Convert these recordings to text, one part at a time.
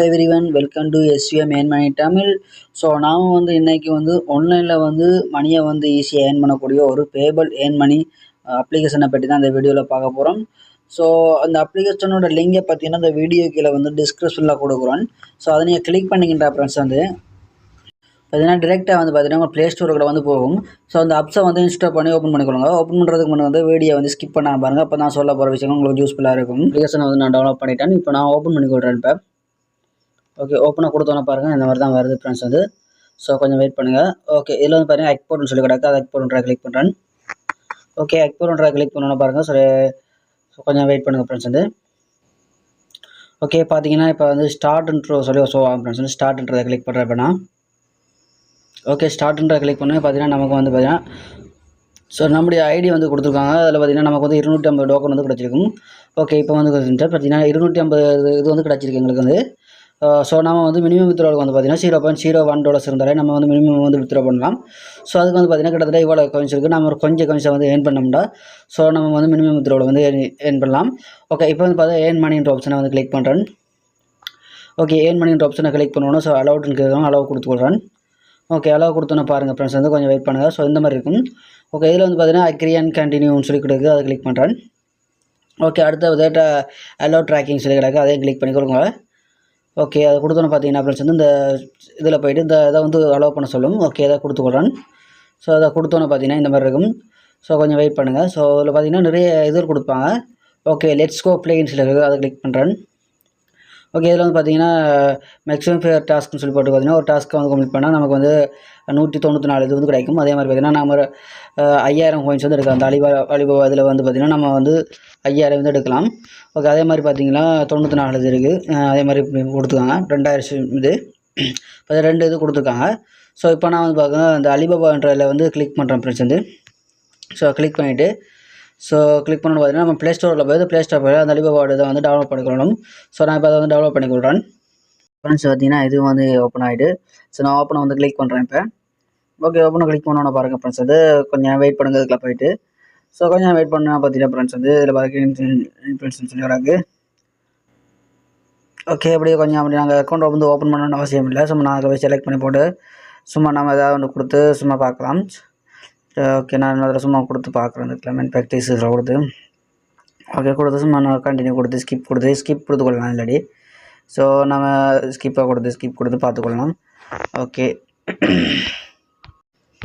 Everyone welcome to SVM earn money Tamil. So நாம் இன்றைக்கி ஆன்லைனில் மணியை ஈஸியாக ஏர்ன் பண்ணக்கூடிய ஒரு பேபிள் ஏர்ன் மணி அப்ளிகேஷனை பற்றி தான் இந்த வீடியோவில் பார்க்க போகிறோம். ஸோ அந்த அப்ளிகேஷனோட லிங்கை பார்த்தீங்கன்னா இந்த வீடியோ கீழே டிஸ்கிரிப்ஷனில் கொடுக்குறோம். ஸோ அதை நீங்கள் கிளிக் பண்ணிக்கின்ற ஃப்ரெண்ட்ஸ் பார்த்தீங்கன்னா டிரெக்டாக பார்த்தீங்கன்னா உங்கள் ப்ளே ஸ்டோருக்குள்ள போகும். ஸோ அந்த அப்ஸை இன்ஸ்டால் பண்ணி ஓப்பன் பண்ணிக்கொள்ளுங்க. ஓப்பன் பண்ணுறதுக்கு முன்னாடி வீடியோ ஸ்கிப் பண்ணாமல் பாருங்கள். அப்போ நான் சொல்ல போகிற விஷயங்கள் உங்களுக்கு யூஸ்ஃபுல்லாக இருக்கும். அப்ளிகேஷனை நான் டவுன்லோட் பண்ணிட்டேன். இப்போ நான் ஓப்பன் பண்ணிக்கொள்கிறேன். இப்போ ஓகே, ஓப்பனாக கொடுத்தோன்னே பாருங்கள் இந்த மாதிரி தான் வருது ஃப்ரெண்ட்ஸ் ஸோ கொஞ்சம் வெயிட் பண்ணுங்கள். ஓகே, இதில் பாருங்கள் எக்ஸ்போர்ட்னு சொல்லி கிடக்கு. அதை எக்ஸ்போர்ட்ன்ற கிளிக் பண்ணுறேன். ஓகே, எக்ஸ்போர்ட்ன்ற கிளிக் பண்ணோன்னே பாருங்கள். சரி, ஸோ கொஞ்சம் வெயிட் பண்ணுங்கள் ஃப்ரெண்ட்ஸ் ஓகே, பார்த்தீங்கன்னா இப்போ ஸ்டார்ட்ன்ற சொல்லி ஷோ ஆகும் ஃப்ரெண்ட்ஸ். ஸ்டார்ட்ன்றதை கிளிக் பண்ணுறேன். இப்போ நான் ஓகே ஸ்டார்ட்ன்ற கிளிக் பண்ணி பார்த்தீங்கன்னா நமக்கு பார்த்தீங்கன்னா ஸோ நம்முடைய ஐடி கொடுத்துருக்காங்க. அதில் பார்த்தீங்கன்னா நமக்கு 250 டோக்கன் கிடச்சிருக்கும். ஓகே, இப்போ பார்த்தீங்கன்னா 250 இது கிடச்சிருக்கு எங்களுக்கு ஸோ நம்ம மினிமம் வித்ட்ராவுக்கு பார்த்தீங்கன்னா $0.01 இருந்தாலே நம்ம மினிமம் வித்ட்ரா பண்ணலாம். ஸோ அதுக்கு பார்த்தீங்கன்னா கிட்டத்தட்ட இவ்வளோ காயின்ஸ் இருக்குது. நம்ம ஒரு கொஞ்சம் காயின்ஸை ஏர்ன் பண்ணோம்னா ஸோ நம்ம மினிமம் வித்ட்ராவில் ஏர்ன் பண்ணலாம். ஓகே, இப்போ பார்த்தீங்கன்னா ஏர்ன் மணின்ற ஆப்ஷனை கிளிக் பண்ணுறேன். ஓகே, ஏர்ன் மணின்ற ஆப்ஷனை கிளிக் பண்ணணும். ஸோ அலவுட்னு கேட்குறோம், அலோவ் கொடுத்துக்கொள்கிறேன். ஓகே, அலோவ் கொடுத்தோன்னு பாருங்கள் ஃப்ரெண்ட்ஸ் கொஞ்சம் வெயிட் பண்ணுங்கள். ஸோ இந்த மாதிரி இருக்கும். ஓகே, இதில் பார்த்தீங்கன்னா அக்ரி அண்ட் கண்டினியூன்னு சொல்லி கொடுக்குது. அதை கிளிக் பண்ணுறேன். ஓகே, அடுத்த டேட்டா அலோவ் ட்ராக்கிங் சொல்லி கிடக்கு. அதையும் கிளிக் பண்ணி கொடுங்க. ஓகே, அதை கொடுத்தோன்னு பார்த்தீங்கன்னா ஃப்ரெண்ட்ஸ் இந்த இதில் போய்ட்டு இந்த இதை அலோவ் பண்ண சொல்லும். ஓகே, அதை கொடுத்துக்கொள்கிறேன். ஸோ அதை கொடுத்தோன்னு பார்த்தீங்கன்னா இந்த மாதிரி இருக்கும். ஸோ கொஞ்சம் வெயிட் பண்ணுங்கள். ஸோ இதில் பார்த்தீங்கன்னா நிறைய இது கொடுப்பாங்க. ஓகே, லெட்ஸ் கோ ப்ளேன்னு சொல்லி இருக்குது. அதை கிளிக் பண்ணுறேன். ஓகே, இதில் பார்த்தீங்கன்னா மேக்ஸிமம் ஃபேர் டாஸ்க்னு சொல்லி போட்டு பார்த்தீங்கன்னா ஒரு டாஸ்க்கை கம்ப்ளீட் பண்ணால் நமக்கு 194 இது கிடைக்கும். அதே மாதிரி பார்த்தீங்கன்னா நம்ம 5000 காயின்ஸ் எடுக்கலாம். அந்த அலிபாபா இதில் பார்த்தீங்கன்னா நம்ம 5000 எடுக்கலாம். ஓகே, அதே மாதிரி பார்த்தீங்கன்னா 94 இது இருக்குது. அதே மாதிரி கொடுத்துருக்காங்க 2000 இது இப்போ 2 இது கொடுத்துருக்காங்க. ஸோ இப்போ நான் பார்க்க அந்த அலிபாபான்றதில் கிளிக் பண்ணுறேன் ஃப்ரெண்ட்ஸ் ஸோ கிளிக் பண்ணிவிட்டு ஸோ கிளிக் பண்ணணும் பார்த்தீங்கன்னா நம்ம ப்ளே ஸ்டோரில் ப்ளே ஸ்டோர் போய் அந்த அலிபாபாவோட இதை டவுன்லோட் பண்ணிக்கொள்ளணும். ஸோ நான் இப்போ அதை டவுன்லோட் பண்ணிக்கொள்கிறேன் ஃப்ரெண்ட்ஸ். பார்த்தீங்கன்னா இது ஓப்பன் ஆகிட்டு ஸோ நான் ஓப்பனை கிளிக் பண்ணுறேன். இப்போ ஓகே, ஓப்பனை கிளிக் பண்ணோன்னு பாருங்கள் ஃப்ரெண்ட்ஸ் கொஞ்சம் வெயிட் பண்ணுங்கள். இதுக்குள்ள போயிட்டு ஸோ கொஞ்சம் வெயிட் பண்ணால் பார்த்தீங்கன்னா ஃப்ரெண்ட்ஸ் இதில் பார்க்க சொல்லி வராது. ஓகே, அப்படியே கொஞ்சம் அப்படி நாங்கள் அக்கௌண்ட் ஓப்பன் பண்ணணும்னு அவசியம் இல்லை. சும்மா நாங்கள் போய் செலக்ட் பண்ணி போட்டு சும்மா நம்ம ஏதாவது கொடுத்து சும்மா பார்க்கலாம். ஓகே, நான் அதில் சும்மா கொடுத்து பார்க்குறேன். இந்த கிளைமேட் ப்ராக்டிஸில் கொடுத்து ஓகே கொடுத்து சும்மா நான் கண்டினியூ கொடுத்து ஸ்கிப் கொடுத்துக்கொள்ளலாம். இல்லாடி ஸோ நம்ம ஸ்கிப் கொடுத்து பார்த்துக்கொள்ளலாம். ஓகே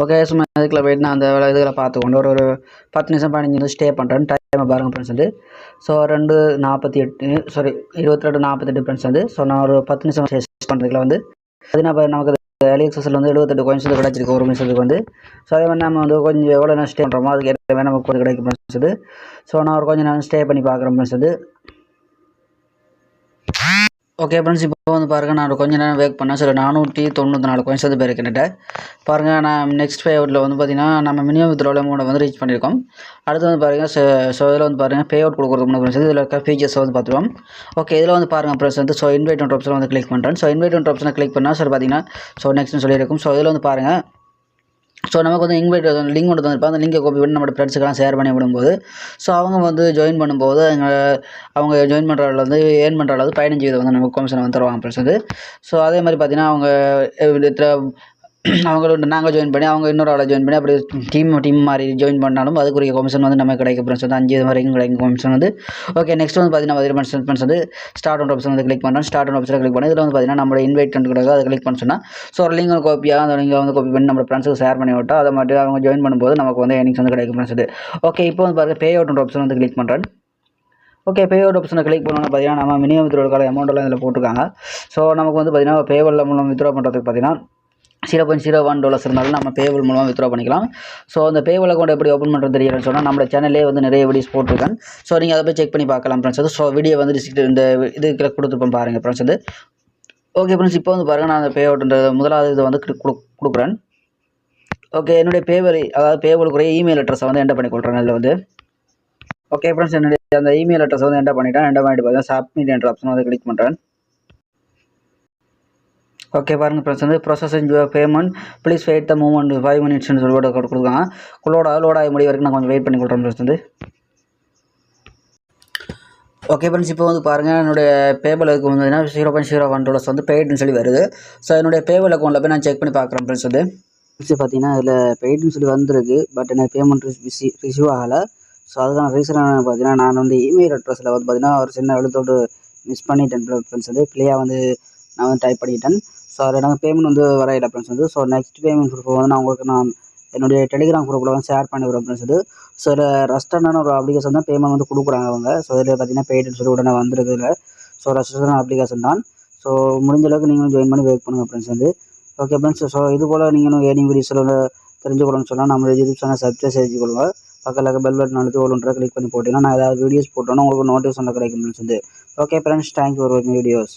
ஓகே, சும்மா இதுக்குள்ள போய்ட்டு நான் அந்த இதில் பார்த்துக்கொண்டு ஒரு 10 நிமிஷம் 15 நிமிஷம் ஸ்டே பண்ணுறேன். டைமை பாருங்கள் friends so 2:48 sorry 22:48 friends so நான் ஒரு 10 நிமிஷம் ஸ்டே பண்ணுறதுக்குள்ள பார்த்தீங்கன்னா நமக்கு AliExpressல 78 காயின்ஸ் கிடச்சிருக்கு ஒரு நிமிஷத்துக்கு ஸோ அதே மாதிரி நம்ம கொஞ்சம் எவ்வளோ நேரம் ஸ்டே பண்ணுறோமோ அதுக்கு ஏற்ற மாதிரி நமக்கு கொஞ்சம் கிடைக்கும் ஃப்ரெண்ட்ஸ் ஸோ நான் ஒரு கொஞ்சம் நேரம் ஸ்டே பண்ணி பார்க்குறேன் ஃப்ரெண்ட்ஸ் ஓகே ஃப்ரெண்ட்ஸ், இப்போ பாருங்கள் நான் கொஞ்சம் நேரம் வெயிட் பண்ணேன். சில 494 காயின்ஸ் போயிருக்கிட்ட பாருங்கள். நான் நெக்ஸ்ட் பேஅவுட்டில் பார்த்தீங்கன்னா நம்ம மினிமம் வித்ட்ராவல் அமௌண்ட்டை ரீச் பண்ணியிருக்கோம். அடுத்து பாருங்கள் ஸோ இதில் பாருங்கள் பே அவுட் கொடுக்குறது ஃப்ரெண்ட்ஸ் இதில் இருக்க ஃபீச்சர்ஸ் பார்த்துருவோம். ஓகே, இதில் பாருங்கள் friends so invite one option click பண்ணுறேன். ஸோ இன்வைட் ஒன் ஆப்ஷனை கிளிக் பண்ணால் சார் பார்த்தீங்கன்னா ஸோ நெக்ஸ்ட்னு சொல்லியிருக்கும். ஸோ இதில் பாருங்கள் ஸோ நமக்கு இன்வைட் லிங்க் ஒன்று தந்திருப்போம். அந்த லிங்கை காப்பி பண்ணி நம்ம ஃப்ரெண்ட்ஸுக்கெல்லாம் ஷேர் பண்ணி விடும்போது ஸோ அவங்க ஜாயின் பண்ணும்போது அவங்க ஜாயின் பண்ணுற ஏர்ன் பண்ணுற 15% நமக்கு கமிஷன் தருவாங்க ஃப்ரெண்ட்ஸ் ஸோ அதே மாதிரி பார்த்தீங்கன்னா அவங்க அவங்களோட நாங்கள் ஜாயின் பண்ணி அவங்க இன்னொரு ஆளை ஜாயின் பண்ணி அப்படி டீம் மாதிரி ஜாயின் பண்ணாலும் அதுக்குரிய கமிஷன் நமக்கு கிடைக்கும் ஃப்ரெண்ட்ஸ் 5 வரைக்கும் கிடைக்கும் கமிஷன் ஓகே, நெக்ஸ்ட் பார்த்தீங்கன்னா friends start one option click பண்ணுறேன். ஸ்டார்ட் ஒன் ஆப்ஷன் கிளிக் பண்ணி இதில் பார்த்தீங்கன்னா நம்மளோட இன்வைட் கிடையாது. அதை கிளிக் பண்ண சொன்னால் ஸோ ஒரு லிங்க் காப்பியாக அந்த லிங்கை காப்பி பண்ணி நம்ம ஃப்ரெண்ட்ஸுக்கு ஷேர் பண்ணி விட்டால் அதை மட்டும் அவங்க ஜாயின் பண்ணும்போது நமக்கு ஏர்னிங்ஸ் கிடைக்கும் ஃப்ரெண்ட்ஸ் ஓகே, இப்போ பாருங்கள் பே அவுட் ஆப்ஷன் கிளிக் பண்ணுறேன். ஓகே, பே அவுட் ஆப்ஷனை கிளிக் பண்ணோன்னா பார்த்தீங்கன்னா நம்ம மினிமம் வித்ட்ராவுக்கான அமௌண்ட்டெல்லாம் இதில் போட்டிருக்காங்க. ஸோ நமக்கு பார்த்தீங்கன்னா பேவலில் மூலம் வித்ட்ரா பண்ணுறதுக்கு பார்த்தீங்கன்னா $0.01 இருந்தாலும் நம்ம பேவல் மூலமாக வித்ட்ரா பண்ணிக்கலாம். ஸோ அந்த பேவல் அக்கௌண்ட் எப்படி ஓப்பன் பண்ணுறது தெரியலன்னு சொன்னால் நம்ம சேனல்லே நிறைய வீடியோஸ் போட்டிருக்கேன். ஸோ நீங்கள் அதை போய் செக் பண்ணி பார்க்கலாம் ஃப்ரெண்ட்ஸ் ஸோ வீடியோ இந்த இதுக்கு கொடுத்துருப்போம் பாருங்கள் ஃப்ரெண்ட்ஸ் ஓகே ஃப்ரெண்ட்ஸ், இப்போ பாருங்கள் நான் அந்த பே அவுட்ன்ற முதலாவது இதை கொடுக்குறேன். ஓகே, என்னுடைய பேவல் அதாவது பேவலுக்குரிய இமெயில் அட்ரஸை என்டர் பண்ணிக்கொள்கிறேன். அதில் ஓகே ஃப்ரெண்ட்ஸ், என்னுடைய அந்த இமெயில் அட்ரஸை என்டர் பண்ணிவிட்டு பார்த்தீங்கன்னா சப்மிட் என்ற ஆப்ஷன் கிளிக் பண்ணுறேன். ஓகே பாருங்கள் friends processing your payment please wait the moment 5 மினிட்ஸ்னு சொல்லி கொடுத்துருக்காங்க. லோட் ஆகி முடிய வரைக்கும் நான் கொஞ்சம் வெயிட் பண்ணி கொடுக்குறேன் ஃப்ரெண்ட்ஸ் ஓகே ஃப்ரெண்ட்ஸ், இப்போ வந்து பாருங்கள் என்னுடைய பேபல் அக்கௌண்ட் வந்து $0.01 வந்து பெய்டுன்னு சொல்லி வருது. ஸோ என்னுடைய பேபல் அக்கௌண்ட்டில் போய் நான் செக் பண்ணி பார்க்குறேன் ஃப்ரெண்ட்ஸ். வந்து பார்த்தீங்கன்னா இதில் பெய்டுன்னு சொல்லி வந்திருக்கு. பட் எனக்கு பேமெண்ட் ரிசீவ் ஆகலை. ஸோ அதுக்கான ரீசன் என்னென்னு பார்த்தீங்கன்னா, நான் வந்து இமெயில் அட்ரஸில் வந்து பார்த்தீங்கன்னா ஒரு சின்ன எழுத்தோடு மிஸ் பண்ணிட்டேன் ஃப்ரெண்ட்ஸ். வந்து பிள்ளையாக வந்து நான் வந்து டைப் பண்ணிட்டேன். ஸோ அதில் எனக்கு பேமெண்ட் வந்து வரையில ஃப்ரெண்ட்ஸ். வந்து ஸோ நெக்ஸ்ட் பேமெண்ட் ப்ரூஃப் வந்து நான் என்னுடைய டெலிகிராம் குரூப்பில் வந்து ஷேர் பண்ணி விடுறேன் ஃப்ரெண்ட்ஸ். வந்து ஸோ இதில் ரெஸ்டான ஒரு அப்ளிகேஷன் தான் பேமெண்ட் வந்து கொடுக்குறாங்க அவங்க. ஸோ இதில் பார்த்தீங்கன்னா பெய்டுன்னு சொல்லி உடனே வந்துருக்குதுல. ஸோ ரெஸ்டான அப்ளிகேஷன் தான். ஸோ முடிஞ்ச அளவுக்கு நீங்களும் ஜாயின் பண்ணி வெயிட் பண்ணுங்கள் ஃப்ரெண்ட்ஸ். வந்து ஓகே ஃப்ரெண்ட்ஸ், ஸோ இது போல் நீங்களும் ஏர்னிங் வீடியோஸில் தெரிஞ்சுக்கணும்னு சொன்னால் நம்மளுடைய யூடியூப் சேனல் சப்ஸ்கிரைப் செஞ்சுக்கொள்ளுங்க. பக்கத்தில் பெல் பட்டன் அழுத்தி ஒன்று கிளிக் பண்ணி போட்டிங்கன்னா நான் ஏதாவது வீடியோஸ் போட்டோன்னா உங்களுக்கு நோட்டிஃபிகேஷனில் கிடைக்கும் ஃப்ரெண்ட்ஸ். வந்து ஓகே ஃப்ரெண்ட்ஸ், தேங்க்யூ ஃபார் வாட்சிங் வீடியோஸ்.